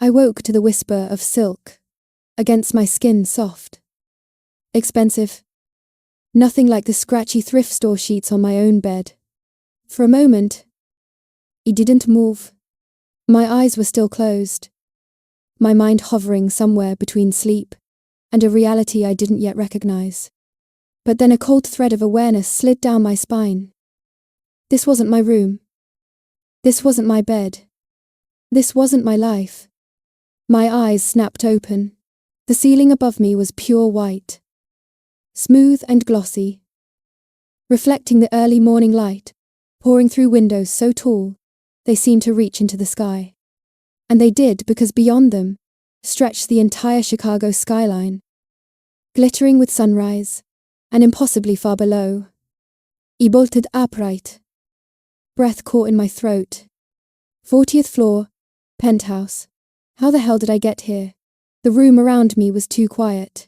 I woke to the whisper of silk, against my skin soft. Expensive. Nothing like the scratchy thrift store sheets on my own bed. For a moment, he didn't move. My eyes were still closed, my mind hovering somewhere between sleep and a reality I didn't yet recognize. But then a cold thread of awareness slid down my spine. This wasn't my room. This wasn't my bed. This wasn't my life. My eyes snapped open. The ceiling above me was pure white, smooth and glossy, reflecting the early morning light pouring through windows so tall they seemed to reach into the sky. And they did, because beyond them stretched the entire Chicago skyline, glittering with sunrise, and impossibly far below. I bolted upright. Breath caught in my throat. 40th floor, penthouse. How the hell did I get here? The room around me was too quiet.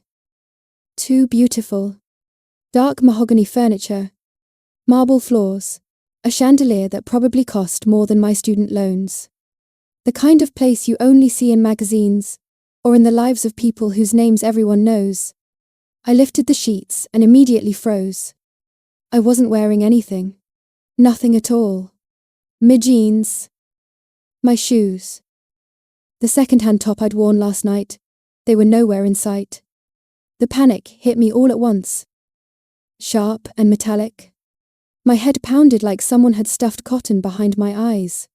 Too beautiful. Dark mahogany furniture, marble floors, a chandelier that probably cost more than my student loans. The kind of place you only see in magazines, or in the lives of people whose names everyone knows. I lifted the sheets and immediately froze. I wasn't wearing anything. Nothing at all. My jeans. My shoes. The second-hand top I'd worn last night. They were nowhere in sight. The panic hit me all at once. Sharp and metallic. My head pounded like someone had stuffed cotton behind my eyes.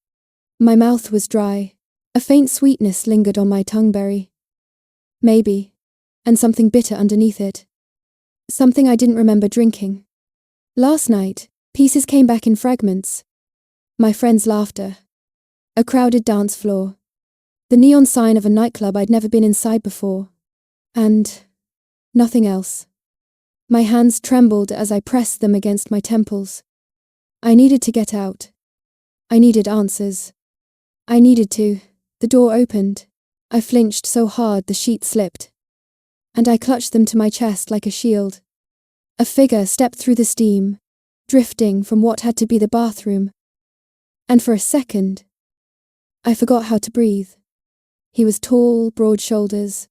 My mouth was dry. A faint sweetness lingered on my tongueberry. Maybe. And something bitter underneath it. Something I didn't remember drinking. Last night, pieces came back in fragments. My friends' laughter. A crowded dance floor. The neon sign of a nightclub I'd never been inside before. And nothing else. My hands trembled as I pressed them against my temples. I needed to get out. I needed answers. I needed to. The door opened. I flinched so hard the sheet slipped. And I clutched them to my chest like a shield. A figure stepped through the steam, drifting from what had to be the bathroom. And for a second, I forgot how to breathe. He was tall, broad shoulders,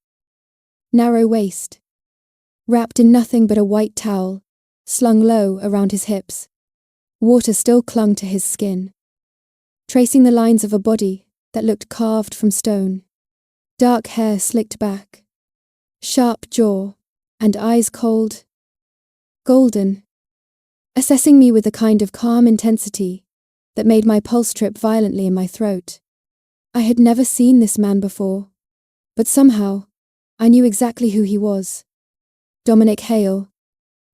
narrow waist, wrapped in nothing but a white towel, slung low around his hips. Water still clung to his skin, tracing the lines of a body that looked carved from stone. Dark hair slicked back, sharp jaw, and eyes cold, golden, assessing me with a kind of calm intensity that made my pulse trip violently in my throat. I had never seen this man before, but somehow I knew exactly who he was. Dominic Hale,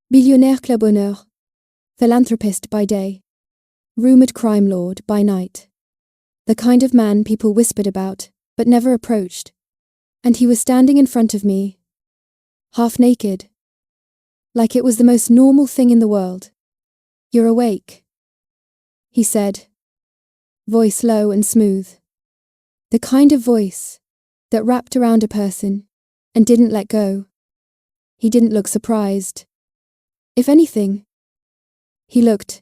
Billionaire club honneur, philanthropist by day, rumoured crime lord by night. The kind of man people whispered about, but never approached. And he was standing in front of me, half naked, like it was the most normal thing in the world. "You're awake," he said, voice low and smooth. The kind of voice that wrapped around a person and didn't let go. He didn't look surprised. If anything, he looked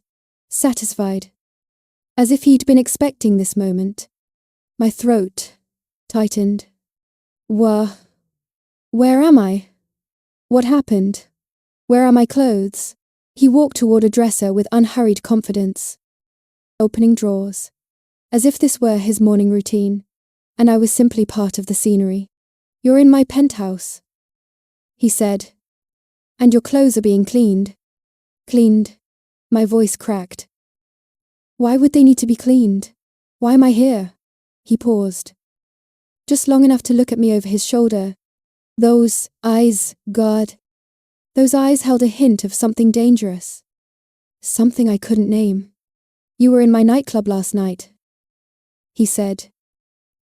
satisfied, as if he'd been expecting this moment. My throat tightened. Where am I? What happened? Where are my clothes? He walked toward a dresser with unhurried confidence, opening drawers, as if this were his morning routine, and I was simply part of the scenery. "You're in my penthouse," he said, "and your clothes are being cleaned." Cleaned. My voice cracked. Why would they need to be cleaned? Why am I here? He paused, just long enough to look at me over his shoulder. Those eyes, God. Those eyes held a hint of something dangerous. Something I couldn't name. "You were in my nightclub last night," he said.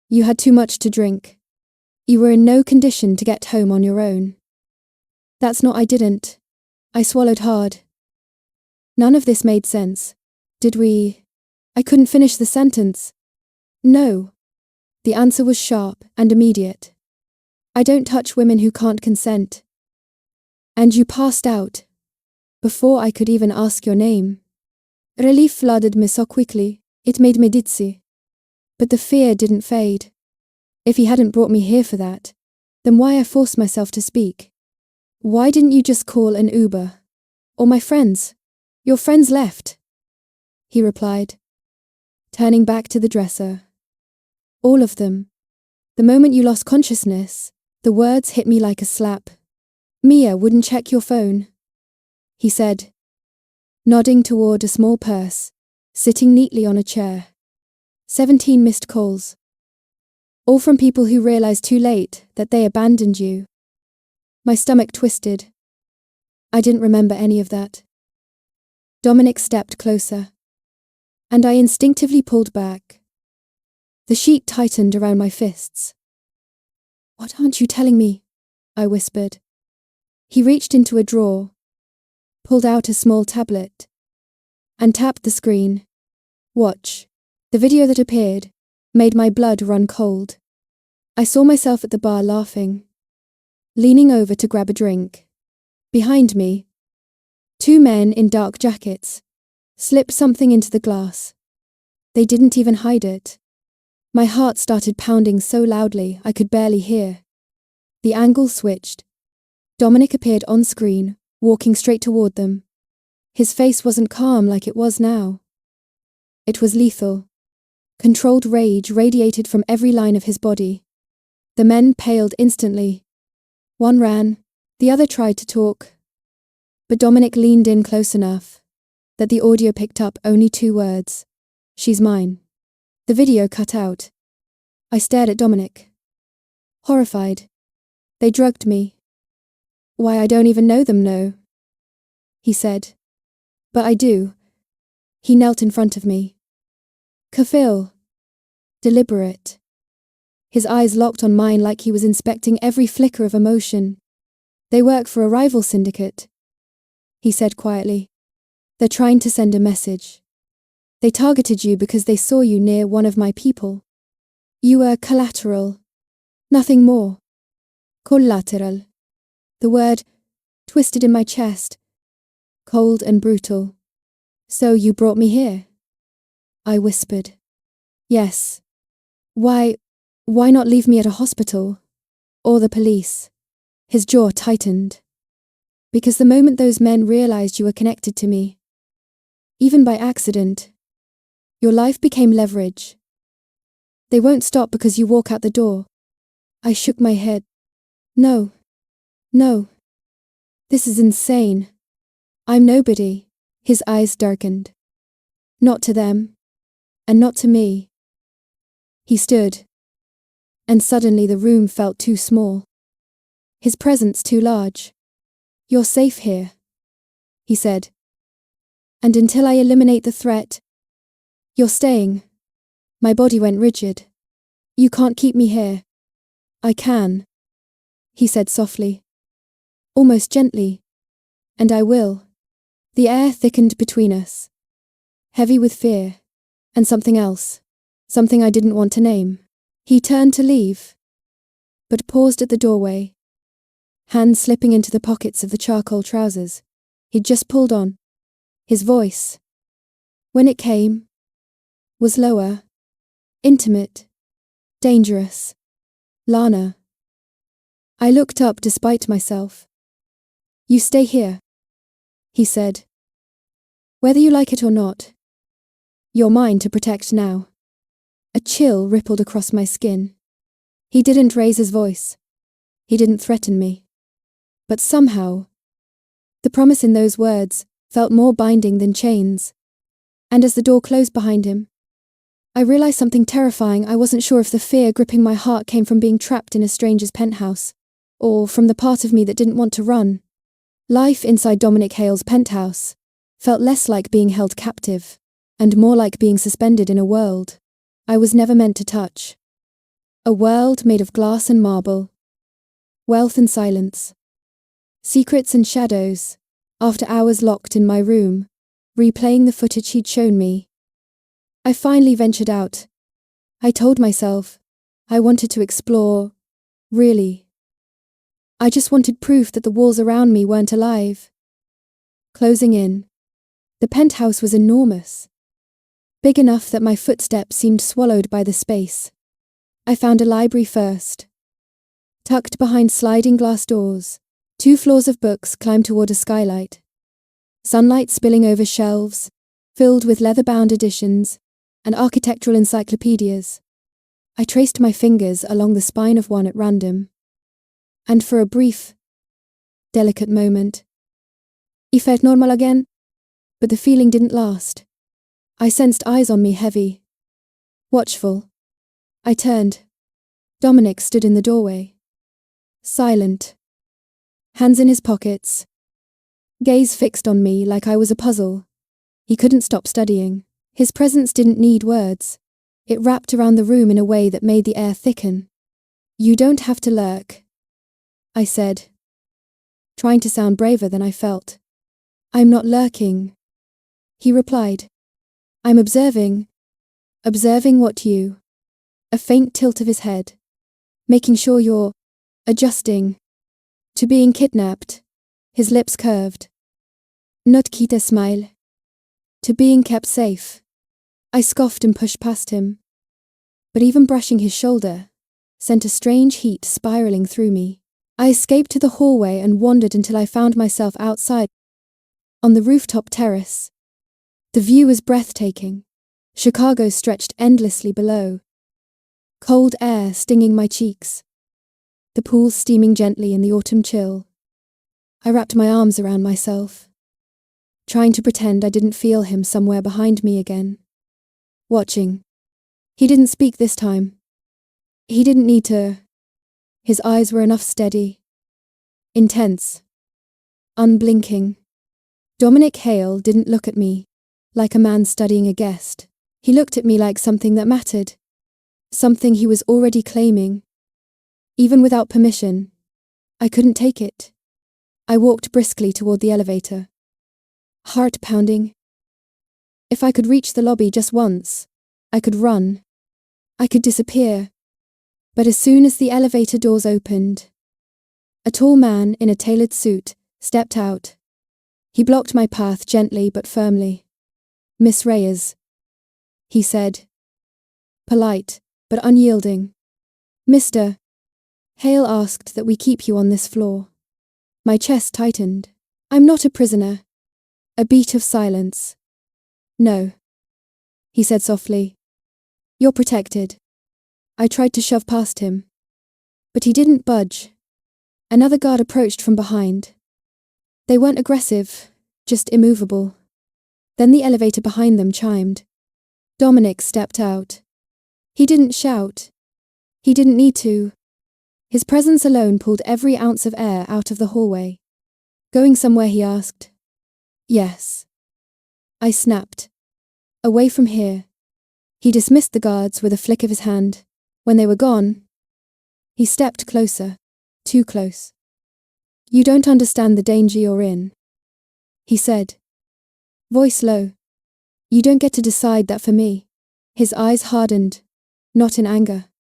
"You had too much to drink. You were in no condition to get home on your own." "That's not I didn't." I swallowed hard. None of this made sense. Did we? I couldn't finish the sentence. No. The answer was sharp and immediate. "I don't touch women who can't consent." "And you passed out before I could even ask your name." Relief flooded me so quickly, it made me dizzy. But the fear didn't fade. If he hadn't brought me here for that, then why I forced myself to speak? Why didn't you just call an Uber? Or my friends? Your friends left, he replied, turning back to the dresser. All of them. The moment you lost consciousness, the words hit me like a slap. Mia wouldn't check your phone, he said, nodding toward a small purse, sitting neatly on a chair. 17 missed calls. All from people who realized too late that they abandoned you. My stomach twisted. I didn't remember any of that. Dominic stepped closer, and I instinctively pulled back. The sheet tightened around my fists. What aren't you telling me? I whispered. He reached into a drawer, pulled out a small tablet, and tapped the screen. Watch. The video that appeared made my blood run cold. I saw myself at the bar laughing, leaning over to grab a drink. Behind me, 2 men in dark jackets slipped something into the glass. They didn't even hide it. My heart started pounding so loudly I could barely hear. The angle switched. Dominic appeared on screen, walking straight toward them. His face wasn't calm like it was now. It was lethal. Controlled rage radiated from every line of his body. The men paled instantly. One ran, the other tried to talk. But Dominic leaned in close enough that the audio picked up only 2 words. She's mine. The video cut out. I stared at Dominic, horrified. They drugged me. Why, I don't even know them, no, he said. But I do. He knelt in front of me. Kafil. Deliberate. His eyes locked on mine like he was inspecting every flicker of emotion. They work for a rival syndicate, he said quietly. They're trying to send a message. They targeted you because they saw you near one of my people. You were collateral. Nothing more. Collateral. The word twisted in my chest, cold and brutal. So you brought me here? I whispered. Yes. Why not leave me at a hospital? Or the police? His jaw tightened. Because the moment those men realized you were connected to me, even by accident, your life became leverage. They won't stop because you walk out the door. I shook my head. No. This is insane. I'm nobody. His eyes darkened. Not to them. And not to me. He stood. And suddenly the room felt too small. His presence too large. You're safe here, he said. And until I eliminate the threat, you're staying. My body went rigid. You can't keep me here. I can, he said softly, almost gently. And I will. The air thickened between us, heavy with fear, and something else, something I didn't want to name. He turned to leave, but paused at the doorway, hands slipping into the pockets of the charcoal trousers he'd just pulled on. His voice, when it came, was lower, intimate, dangerous. Lana. I looked up despite myself. You stay here, he said. Whether you like it or not, you're mine to protect now. A chill rippled across my skin. He didn't raise his voice. He didn't threaten me. But somehow, the promise in those words felt more binding than chains. And as the door closed behind him, I realized something terrifying. I wasn't sure if the fear gripping my heart came from being trapped in a stranger's penthouse, or from the part of me that didn't want to run. Life inside Dominic Hale's penthouse felt less like being held captive, and more like being suspended in a world I was never meant to touch. A world made of glass and marble, wealth and silence, secrets and shadows. After hours locked in my room, replaying the footage he'd shown me, I finally ventured out. I told myself I wanted to explore, really. I just wanted proof that the walls around me weren't alive. Closing in, the penthouse was enormous, big enough that my footsteps seemed swallowed by the space. I found a library first. Tucked behind sliding glass doors, 2 floors of books climbed toward a skylight. Sunlight spilling over shelves, filled with leather-bound editions and architectural encyclopedias. I traced my fingers along the spine of one at random. And for a brief, delicate moment, I felt normal again, but the feeling didn't last. I sensed eyes on me, heavy, watchful. I turned. Dominic stood in the doorway. Silent. Hands in his pockets. Gaze fixed on me like I was a puzzle. He couldn't stop studying. His presence didn't need words. It wrapped around the room in a way that made the air thicken. "You don't have to lurk," I said, trying to sound braver than I felt. "I'm not lurking," he replied. "I'm observing. Observing what you..." A faint tilt of his head. "Making sure you're adjusting to being kidnapped." His lips curved. "Not kita smile. To being kept safe." I scoffed and pushed past him. But even brushing his shoulder sent a strange heat spiraling through me. I escaped to the hallway and wandered until I found myself outside, on the rooftop terrace. The view was breathtaking. Chicago stretched endlessly below. Cold air stinging my cheeks. The pool steaming gently in the autumn chill. I wrapped my arms around myself, trying to pretend I didn't feel him somewhere behind me again. Watching. He didn't speak this time. He didn't need to. His eyes were enough steady. Intense. Unblinking. Dominic Hale didn't look at me like a man studying a guest. He looked at me like something that mattered. Something he was already claiming. Even without permission. I couldn't take it. I walked briskly toward the elevator. Heart pounding. If I could reach the lobby just once, I could run. I could disappear. But as soon as the elevator doors opened, a tall man in a tailored suit stepped out. He blocked my path gently but firmly. "Miss Reyes," he said. Polite, but unyielding. "Mr. Hale asked that we keep you on this floor." My chest tightened. "I'm not a prisoner." A beat of silence. "No," he said softly. "You're protected." I tried to shove past him, but he didn't budge. Another guard approached from behind. They weren't aggressive, just immovable. Then the elevator behind them chimed. Dominic stepped out. He didn't shout. He didn't need to. His presence alone pulled every ounce of air out of the hallway. "Going somewhere?" he asked. "Yes." I snapped. "Away from here." He dismissed the guards with a flick of his hand. When they were gone, he stepped closer. Too close. "You don't understand the danger you're in," he said. Voice low. "You don't get to decide that for me." His eyes hardened, not in anger,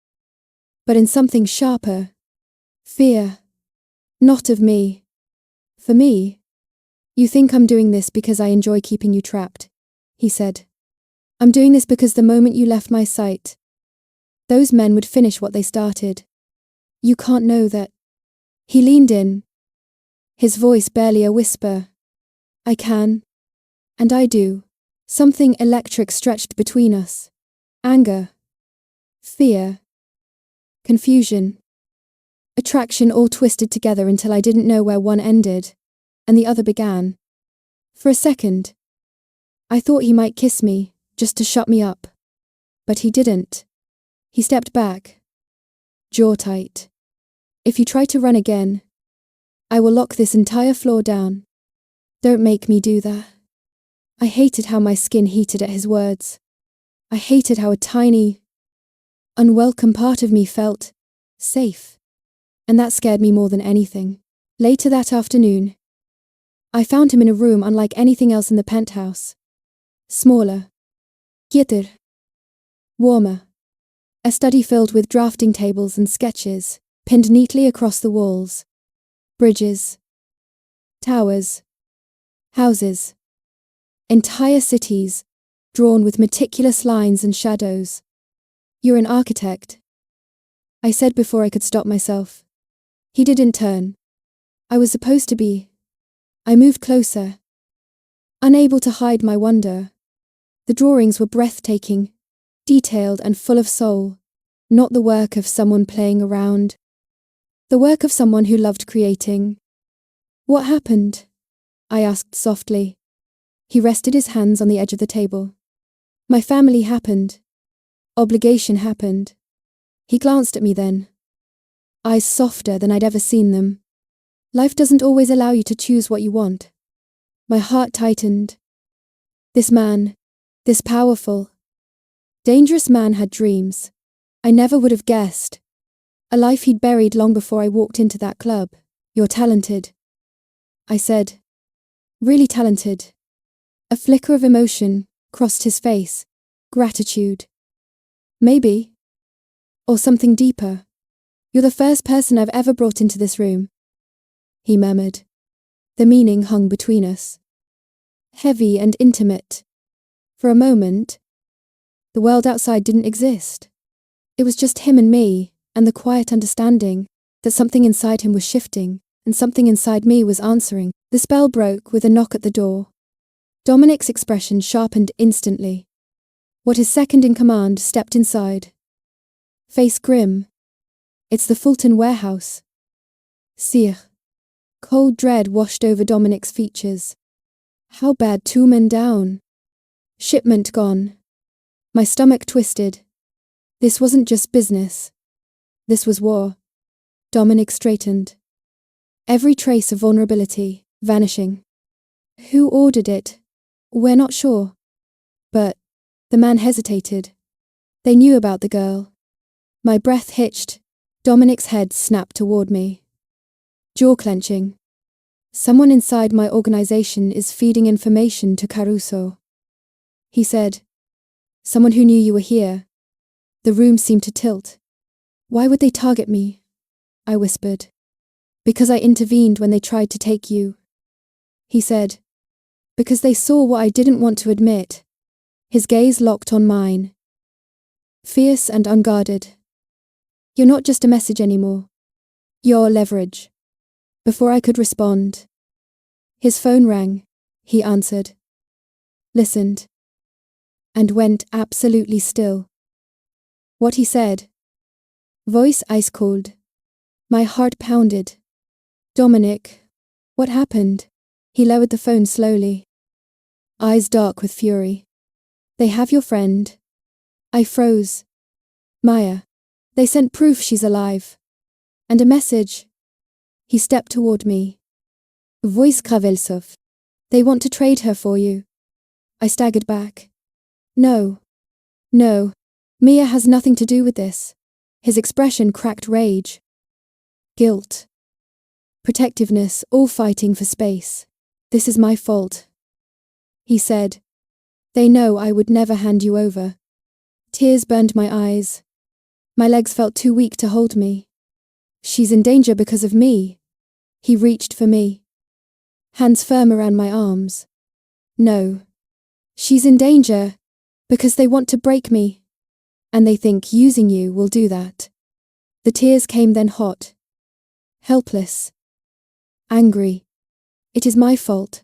but in something sharper. Fear. "Not of me. For me. You think I'm doing this because I enjoy keeping you trapped," he said. "I'm doing this because the moment you left my sight, those men would finish what they started. You can't know that." He leaned in, his voice barely a whisper. "I can. And I do." Something electric stretched between us. Anger. Fear. Confusion. Attraction all twisted together until I didn't know where one ended and the other began. For a second, I thought he might kiss me, just to shut me up. But he didn't. He stepped back. Jaw tight. "If you try to run again, I will lock this entire floor down. Don't make me do that." I hated how my skin heated at his words. I hated how a tiny, unwelcome part of me felt safe. And that scared me more than anything. Later that afternoon, I found him in a room unlike anything else in the penthouse. Smaller. Quieter. Warmer. A study filled with drafting tables and sketches, pinned neatly across the walls. Bridges. Towers. Houses. Entire cities, drawn with meticulous lines and shadows. "You're an architect," I said before I could stop myself. He didn't turn. I was supposed to be. I moved closer, unable to hide my wonder. The drawings were breathtaking, detailed and full of soul, not the work of someone playing around. The work of someone who loved creating. What happened? I asked softly. He rested his hands on the edge of the table. My family happened. Obligation happened. He glanced at me then. Eyes softer than I'd ever seen them. Life doesn't always allow you to choose what you want. My heart tightened. This man, this powerful, dangerous man had dreams. I never would have guessed. A life he'd buried long before I walked into that club. You're talented, I said. Really talented. A flicker of emotion crossed his face. Gratitude. Maybe. Or something deeper. You're the first person I've ever brought into this room, he murmured. The meaning hung between us. Heavy and intimate. For a moment, the world outside didn't exist. It was just him and me, and the quiet understanding that something inside him was shifting, and something inside me was answering. The spell broke with a knock at the door. Dominic's expression sharpened instantly. What his second in command stepped inside. Face grim. It's the Fulton warehouse. Sire. Cold dread washed over Dominic's features. How bad? 2 men down. Shipment gone. My stomach twisted. This wasn't just business. This was war. Dominic straightened. Every trace of vulnerability vanishing. Who ordered it? We're not sure. But the man hesitated. They knew about the girl. My breath hitched. Dominic's head snapped toward me. Jaw clenching. Someone inside my organization is feeding information to Caruso. He said. Someone who knew you were here. The room seemed to tilt. Why would they target me? I whispered. Because I intervened when they tried to take you. He said. Because they saw what I didn't want to admit. His gaze locked on mine. Fierce and unguarded. You're not just a message anymore. You're leverage. Before I could respond. His phone rang. He answered. Listened. And went absolutely still. What he said. Voice ice cold. My heart pounded. Dominic. What happened? He lowered the phone slowly. Eyes dark with fury. They have your friend. I froze. Maya. They sent proof she's alive. And a message. He stepped toward me. Voice Kravelsov. They want to trade her for you. I staggered back. No. No. Mia has nothing to do with this. His expression cracked rage. Guilt. Protectiveness, all fighting for space. This is my fault. He said. They know I would never hand you over. Tears burned my eyes. My legs felt too weak to hold me. She's in danger because of me. He reached for me. Hands firm around my arms. No. She's in danger because they want to break me. And they think using you will do that. The tears came then hot. Helpless. Angry. It is my fault.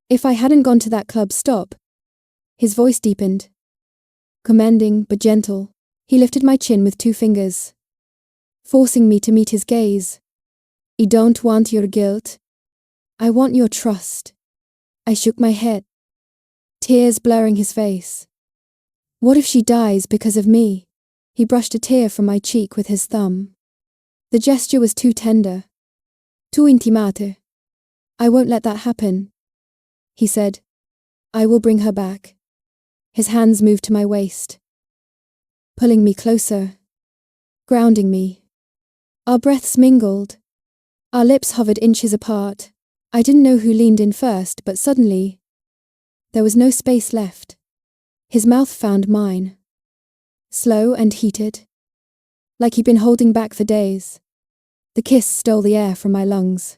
If I hadn't gone to that club, stop. His voice deepened. Commanding but gentle, he lifted my chin with 2 fingers. Forcing me to meet his gaze. I don't want your guilt. I want your trust. I shook my head. Tears blurring his face. What if she dies because of me? He brushed a tear from my cheek with his thumb. The gesture was too tender. Too intimate. I won't let that happen. He said. I will bring her back. His hands moved to my waist. Pulling me closer. Grounding me. Our breaths mingled. Our lips hovered inches apart. I didn't know who leaned in first, but suddenly, there was no space left. His mouth found mine. Slow and heated. Like he'd been holding back for days. The kiss stole the air from my lungs.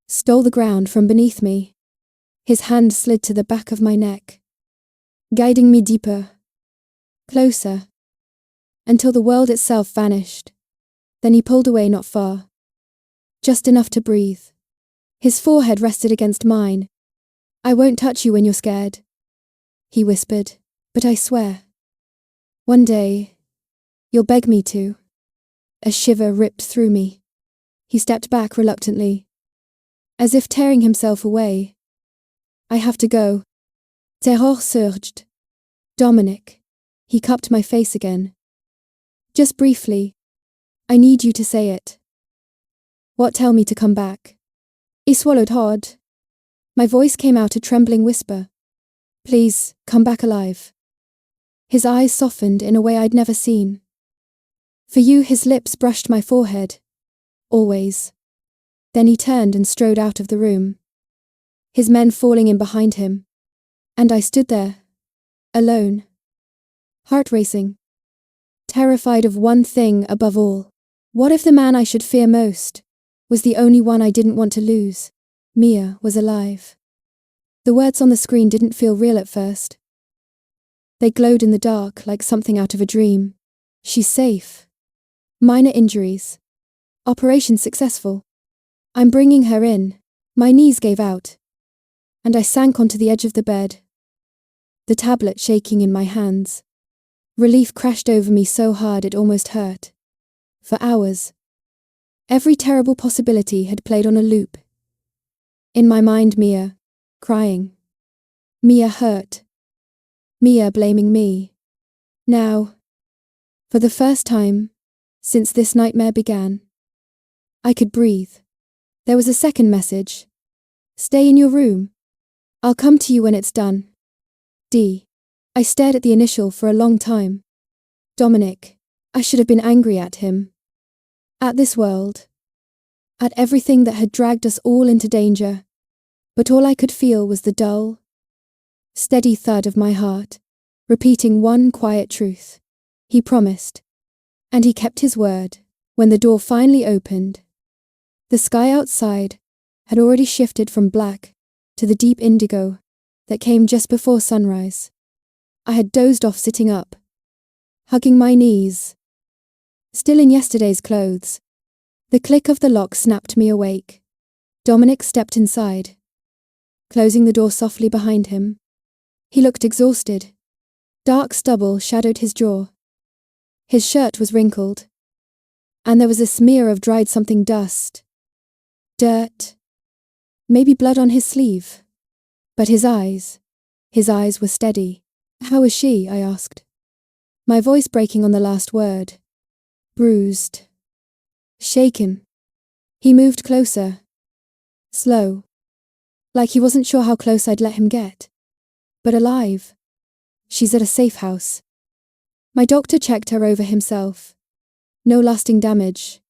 Stole the ground from beneath me. His hand slid to the back of my neck. Guiding me deeper. Closer. Until the world itself vanished. Then he pulled away not far. Just enough to breathe. His forehead rested against mine. I won't touch you when you're scared, he whispered, but I swear. One day, you'll beg me to. A shiver ripped through me. He stepped back reluctantly, as if tearing himself away. I have to go. Terror surged. Dominic. He cupped my face again. Just briefly. I need you to say it. What? Tell me to come back. He swallowed hard. My voice came out a trembling whisper. Please, come back alive. His eyes softened in a way I'd never seen. For you, his lips brushed my forehead. Always. Then he turned and strode out of the room. His men falling in behind him. And I stood there. Alone. Heart racing. Terrified of one thing above all. What if the man I should fear most was the only one I didn't want to lose? Mia was alive. The words on the screen didn't feel real at first. They glowed in the dark like something out of a dream. She's safe. Minor injuries. Operation successful. I'm bringing her in. My knees gave out. And I sank onto the edge of the bed. The tablet shaking in my hands. Relief crashed over me so hard it almost hurt. For hours. Every terrible possibility had played on a loop. In my mind, Mia, crying. Mia hurt. Mia blaming me. Now, for the first time, since this nightmare began, I could breathe. There was a second message. Stay in your room. I'll come to you when it's done. D. I stared at the initial for a long time. Dominic. I should have been angry at him. At this world. At everything that had dragged us all into danger. But all I could feel was the dull, steady thud of my heart, repeating one quiet truth. He promised. And he kept his word. When the door finally opened, the sky outside had already shifted from black to the deep indigo that came just before sunrise. I had dozed off sitting up, hugging my knees. Still in yesterday's clothes. The click of the lock snapped me awake. Dominic stepped inside, closing the door softly behind him. He looked exhausted. Dark stubble shadowed his jaw. His shirt was wrinkled, and there was a smear of dried something dust. Dirt. Maybe blood on his sleeve. But his eyes were steady. How is she? I asked. My voice breaking on the last word. Bruised. Shaken. He moved closer. Slow. Like he wasn't sure how close I'd let him get. But alive. She's at a safe house. My doctor checked her over himself. No lasting damage.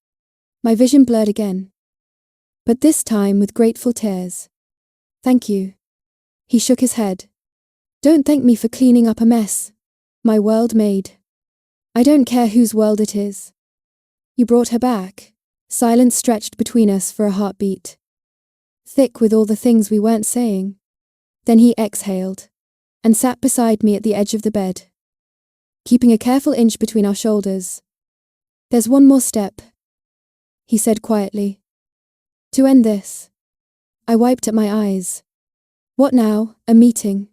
My vision blurred again. But this time with grateful tears. Thank you. He shook his head. Don't thank me for cleaning up a mess my world made. I don't care whose world it is. You brought her back. Silence stretched between us for a heartbeat. Thick with all the things we weren't saying. Then he exhaled and sat beside me at the edge of the bed, keeping a careful inch between our shoulders. There's one more step, he said quietly. To end this. I wiped at my eyes. What now? A meeting?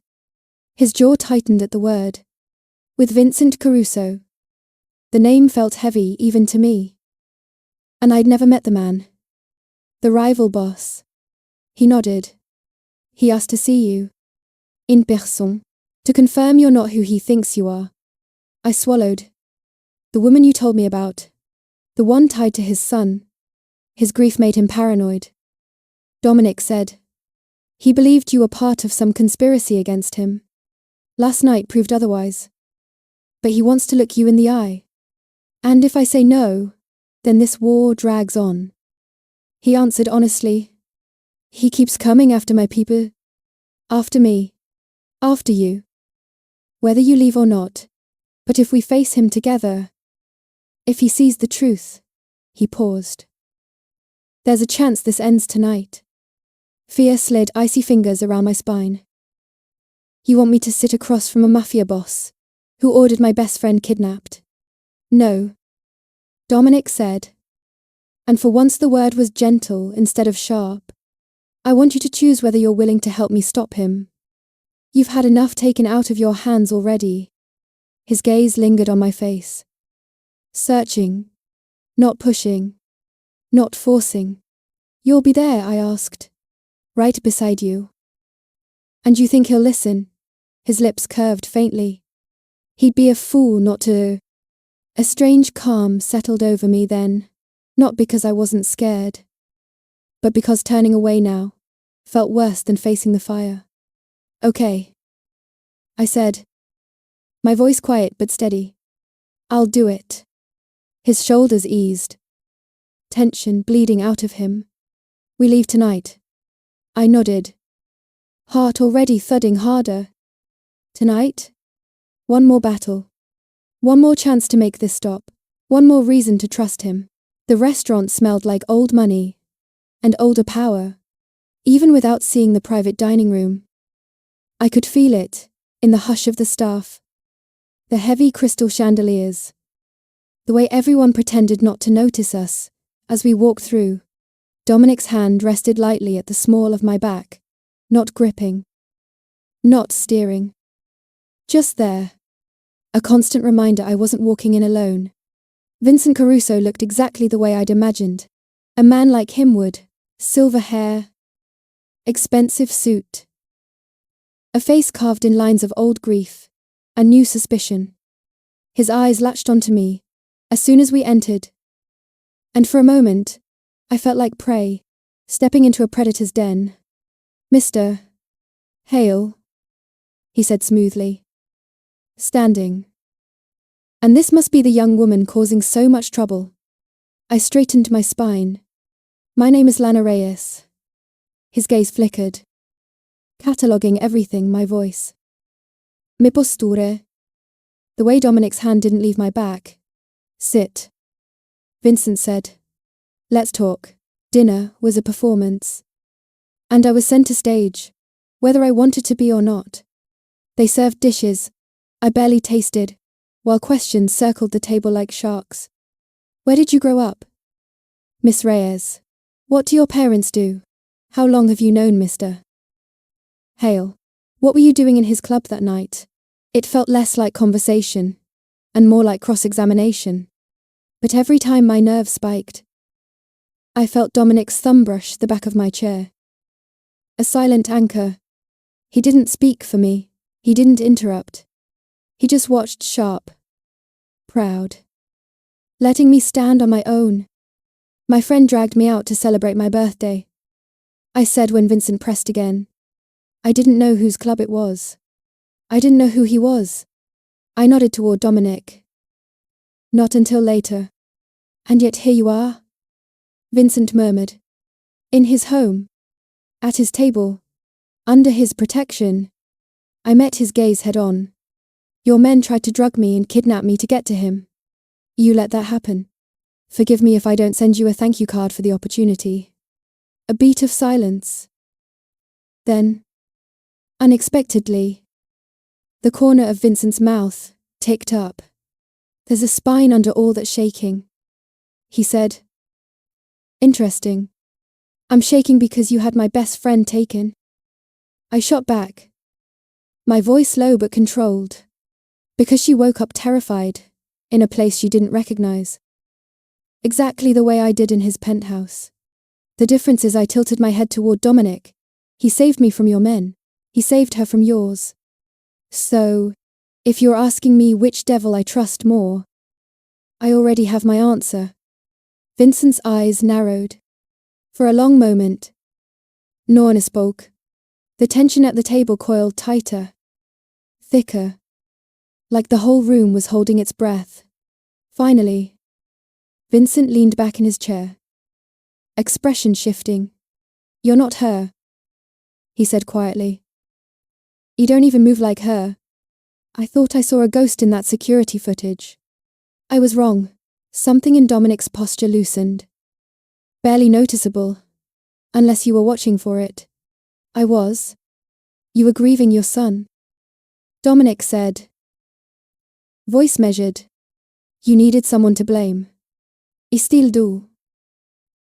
His jaw tightened at the word. With Vincent Caruso. The name felt heavy even to me. And I'd never met the man. The rival boss. He nodded. He asked to see you. In person. To confirm you're not who he thinks you are. I swallowed. The woman you told me about. The one tied to his son. His grief made him paranoid. Dominic said. He believed you were part of some conspiracy against him. Last night proved otherwise. But he wants to look you in the eye. And if I say no, then this war drags on. He answered honestly. He keeps coming after my people. After me. After you. Whether you leave or not. But if we face him together. If he sees the truth. He paused. There's a chance this ends tonight. Fear slid icy fingers around my spine. You want me to sit across from a mafia boss, who ordered my best friend kidnapped? No. Dominic said, And for once the word was gentle instead of sharp. I want you to choose whether you're willing to help me stop him. You've had enough taken out of your hands already. His gaze lingered on my face. Searching. Not pushing. Not forcing. You'll be there, I asked. Right beside you. And you think he'll listen? His lips curved faintly. He'd be a fool not to. A strange calm settled over me then, not because I wasn't scared, but because turning away now felt worse than facing the fire. Okay, I said, my voice quiet but steady. I'll do it. His shoulders eased, tension bleeding out of him. We leave tonight. I nodded, heart already thudding harder. Tonight? One more battle. One more chance to make this stop. One more reason to trust him. The restaurant smelled like old money. And older power. Even without seeing the private dining room. I could feel it, in the hush of the staff. The heavy crystal chandeliers. The way everyone pretended not to notice us, as we walked through. Dominic's hand rested lightly at the small of my back. Not gripping. Not steering. Just there. A constant reminder I wasn't walking in alone. Vincent Caruso looked exactly the way I'd imagined. A man like him would. Silver hair. Expensive suit. A face carved in lines of old grief. A new suspicion. His eyes latched onto me, as soon as we entered. And for a moment, I felt like prey, stepping into a predator's den. Mr. Hale, he said smoothly. Standing. And this must be the young woman causing so much trouble. I straightened my spine. My name is Lana Reyes. His gaze flickered. Cataloguing everything, my voice. Mi posture. The way Dominic's hand didn't leave my back. Sit. Vincent said. Let's talk. Dinner was a performance. And I was center stage, whether I wanted to be or not. They served dishes I barely tasted, while questions circled the table like sharks. Where did you grow up? Miss Reyes. What do your parents do? How long have you known Mr. Hale? What were you doing in his club that night? It felt less like conversation, and more like cross-examination. But every time my nerves spiked, I felt Dominic's thumb brush the back of my chair. A silent anchor. He didn't speak for me. He didn't interrupt. He just watched sharp. Proud. Letting me stand on my own. My friend dragged me out to celebrate my birthday. I said when Vincent pressed again. I didn't know whose club it was. I didn't know who he was. I nodded toward Dominic. Not until later. And yet here you are? Vincent murmured. In his home. At his table. Under his protection. I met his gaze head on. Your men tried to drug me and kidnap me to get to him. You let that happen. Forgive me if I don't send you a thank you card for the opportunity. A beat of silence. Then, unexpectedly, the corner of Vincent's mouth ticked up. There's a spine under all that shaking. He said. Interesting. I'm shaking because you had my best friend taken. I shot back. My voice low but controlled. Because she woke up terrified, in a place she didn't recognize. Exactly the way I did in his penthouse. The difference is I tilted my head toward Dominic. He saved me from your men. He saved her from yours. So, if you're asking me which devil I trust more, I already have my answer. Vincent's eyes narrowed. For a long moment, no one spoke. The tension at the table coiled tighter, thicker, like the whole room was holding its breath. Finally, Vincent leaned back in his chair. Expression shifting. You're not her, he said quietly. You don't even move like her. I thought I saw a ghost in that security footage. I was wrong. Something in Dominic's posture loosened. Barely noticeable, unless you were watching for it. I was. You were grieving your son. Dominic said. Voice measured. You needed someone to blame. I still do.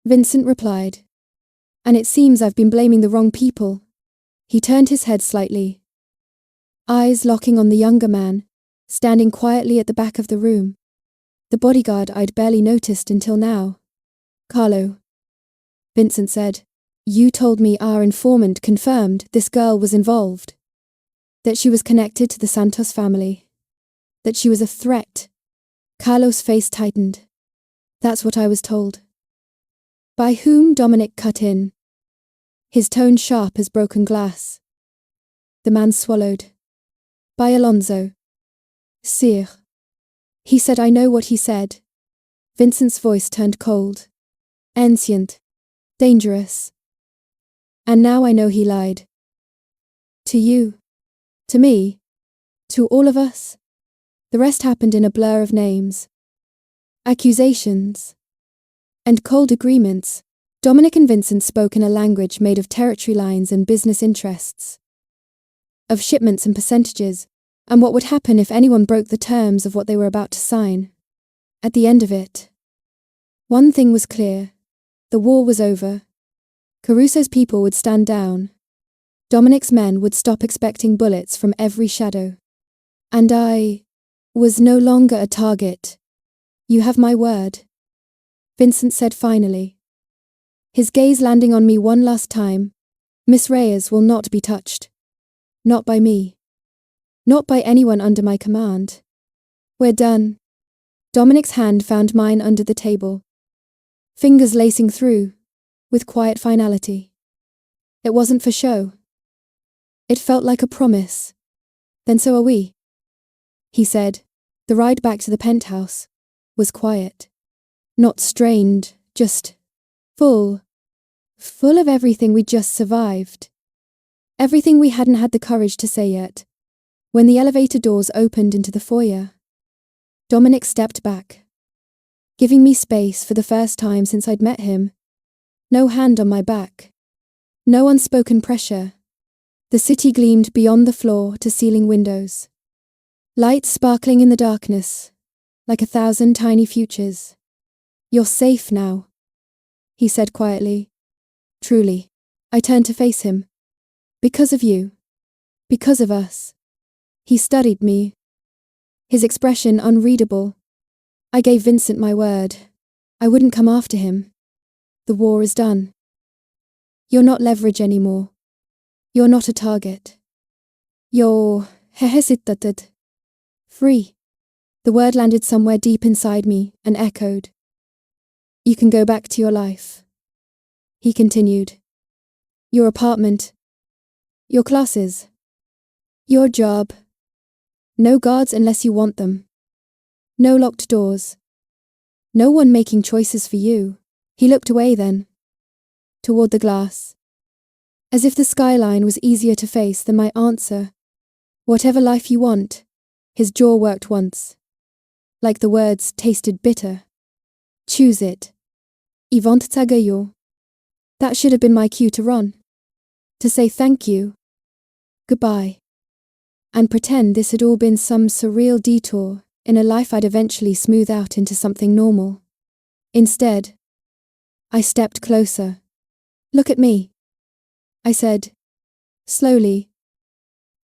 Vincent replied. And it seems I've been blaming the wrong people. He turned his head slightly. Eyes locking on the younger man, standing quietly at the back of the room. The bodyguard I'd barely noticed until now. Carlo. Vincent said. You told me our informant confirmed this girl was involved. That she was connected to the Santos family. That she was a threat. Carlo's face tightened. That's what I was told. By whom? Dominic cut in. His tone sharp as broken glass. The man swallowed. By Alonso. Sire. He said I know what he said. Vincent's voice turned cold. Ancient. Dangerous. And now I know he lied. To you. To me. To all of us. The rest happened in a blur of names. Accusations. And cold agreements. Dominic and Vincent spoke in a language made of territory lines and business interests. Of shipments and percentages, and what would happen if anyone broke the terms of what they were about to sign. At the end of it, one thing was clear. The war was over. Caruso's people would stand down. Dominic's men would stop expecting bullets from every shadow. And I was no longer a target. You have my word. Vincent said finally. His gaze landing on me one last time. Miss Reyes will not be touched. Not by me. Not by anyone under my command. We're done. Dominic's hand found mine under the table. Fingers lacing through, with quiet finality. It wasn't for show. It felt like a promise. Then so are we. He said. The ride back to the penthouse was quiet. Not strained, just full. Full of everything we'd just survived. Everything we hadn't had the courage to say yet. When the elevator doors opened into the foyer, Dominic stepped back, giving me space for the first time since I'd met him. No hand on my back. No unspoken pressure. The city gleamed beyond the floor to ceiling windows. Lights sparkling in the darkness, like 1,000 tiny futures. You're safe now, he said quietly. Truly. I turned to face him. Because of you. Because of us. He studied me. His expression unreadable. I gave Vincent my word. I wouldn't come after him. The war is done. You're not leverage anymore. You're not a target. You're hesitated. Free. The word landed somewhere deep inside me and echoed. You can go back to your life. He continued. Your apartment. Your classes. Your job. No guards unless you want them. No locked doors. No one making choices for you. He looked away then. Toward the glass. As if the skyline was easier to face than my answer. Whatever life you want. His jaw worked once. Like the words tasted bitter. Choose it. Yvonne Tagayo. That should have been my cue to run. To say thank you. Goodbye. And pretend this had all been some surreal detour in a life I'd eventually smooth out into something normal. Instead, I stepped closer. Look at me. I said, slowly.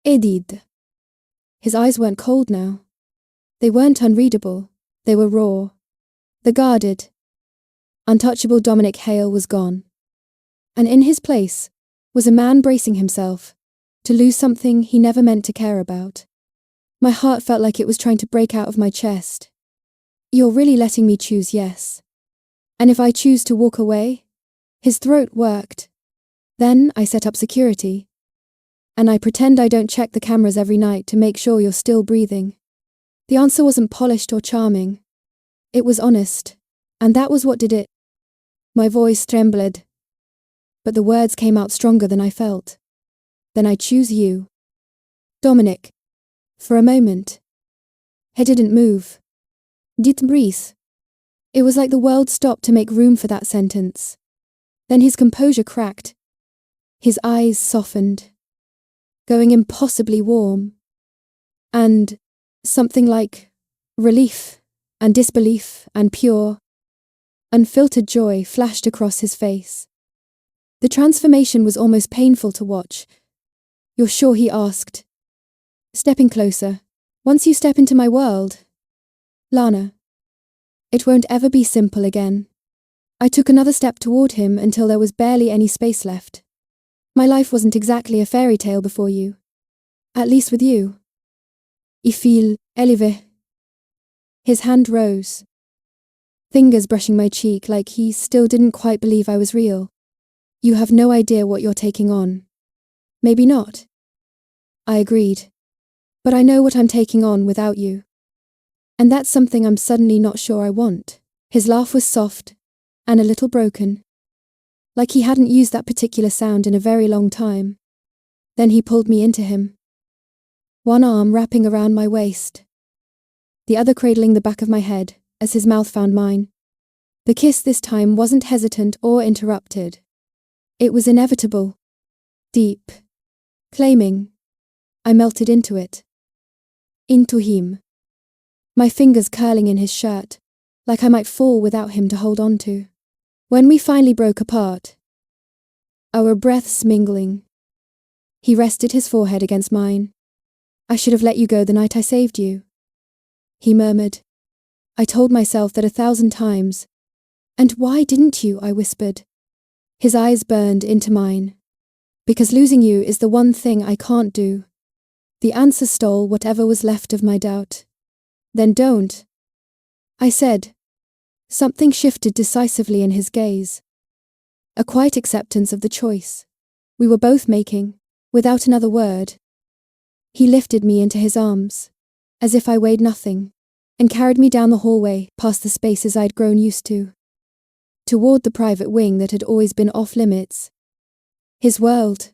Edith. His eyes weren't cold now. They weren't unreadable. They were raw. The guarded, untouchable Dominic Hale was gone. And in his place was a man bracing himself to lose something he never meant to care about. My heart felt like it was trying to break out of my chest. You're really letting me choose yes. And if I choose to walk away? His throat worked. Then I set up security. And I pretend I don't check the cameras every night to make sure you're still breathing. The answer wasn't polished or charming. It was honest. And that was what did it. My voice trembled. But the words came out stronger than I felt. Then I choose you. Dominic. For a moment. He didn't move. Didn't breathe. It was like the world stopped to make room for that sentence. Then his composure cracked. His eyes softened. Going impossibly warm. And something like relief and disbelief and pure. Unfiltered joy flashed across his face. The transformation was almost painful to watch. "You're sure?" he asked, stepping closer. "Once you step into my world, Lana, it won't ever be simple again." I took another step toward him until there was barely any space left. "My life wasn't exactly a fairy tale before you. At least with you. I feel élevé." His hand rose, fingers brushing my cheek like he still didn't quite believe I was real. "You have no idea what you're taking on." "Maybe not," I agreed. "But I know what I'm taking on without you. And that's something I'm suddenly not sure I want." His laugh was soft and a little broken, like he hadn't used that particular sound in a very long time. Then he pulled me into him, one arm wrapping around my waist, the other cradling the back of my head as his mouth found mine. The kiss this time wasn't hesitant or interrupted. It was inevitable, deep, claiming. I melted into it. Into him. My fingers curling in his shirt, like I might fall without him to hold on to. When we finally broke apart, our breaths mingling, he rested his forehead against mine. "I should have let you go the night I saved you," he murmured. I told myself that 1,000 times. "And why didn't you?" I whispered. His eyes burned into mine. "Because losing you is the one thing I can't do." The answer stole whatever was left of my doubt. "Then don't," I said. Something shifted decisively in his gaze. A quiet acceptance of the choice we were both making, without another word. He lifted me into his arms, as if I weighed nothing, and carried me down the hallway past the spaces I'd grown used to, toward the private wing that had always been off limits. His world.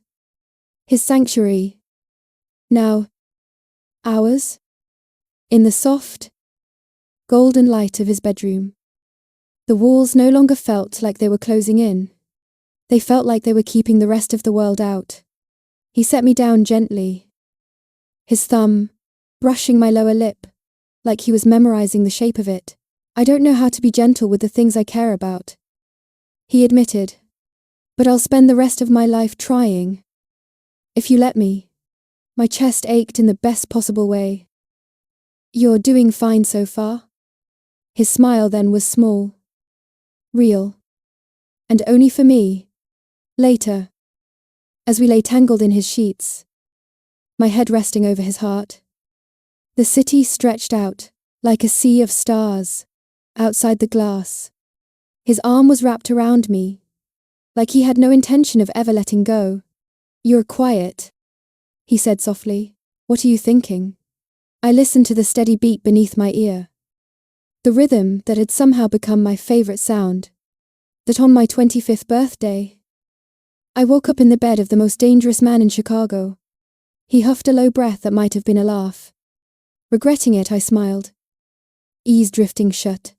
His sanctuary. Now, ours. In the soft, golden light of his bedroom. The walls no longer felt like they were closing in. They felt like they were keeping the rest of the world out. He set me down gently, his thumb brushing my lower lip, like he was memorizing the shape of it. "I don't know how to be gentle with the things I care about," he admitted, "but I'll spend the rest of my life trying. If you let me." My chest ached in the best possible way. "You're doing fine so far?" His smile then was small, real, and only for me. Later, as we lay tangled in his sheets, my head resting over his heart, the city stretched out like a sea of stars outside the glass. His arm was wrapped around me, like he had no intention of ever letting go. "You're quiet," he said softly. "What are you thinking?" I listened to the steady beat beneath my ear, the rhythm that had somehow become my favorite sound. That on my 25th birthday, I woke up in the bed of the most dangerous man in Chicago. He huffed a low breath that might have been a laugh. Regretting it, I smiled, ease drifting shut.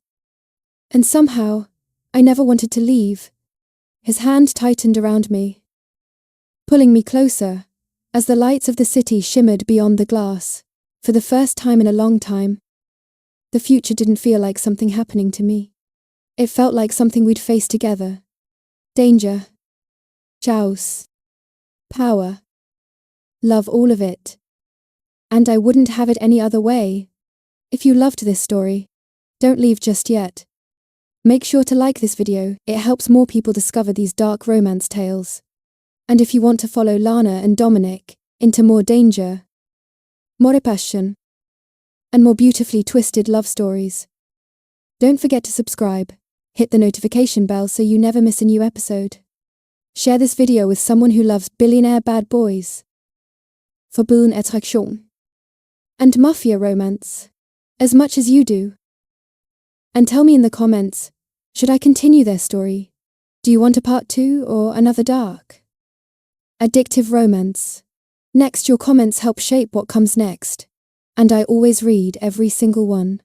And somehow, I never wanted to leave. His hand tightened around me, pulling me closer, as the lights of the city shimmered beyond the glass. For the first time in a long time, the future didn't feel like something happening to me. It felt like something we'd face together. Danger, chaos, power, love, all of it. And I wouldn't have it any other way. If you loved this story, don't leave just yet. Make sure to like this video, it helps more people discover these dark romance tales. And if you want to follow Lana and Dominic into more danger, more passion, and more beautifully twisted love stories, don't forget to subscribe, hit the notification bell so you never miss a new episode. Share this video with someone who loves billionaire bad boys, forbidden attraction, and mafia romance as much as you do. And tell me in the comments, should I continue their story? Do you want a part 2 or another dark, addictive romance? Next, your comments help shape what comes next, and I always read every single one.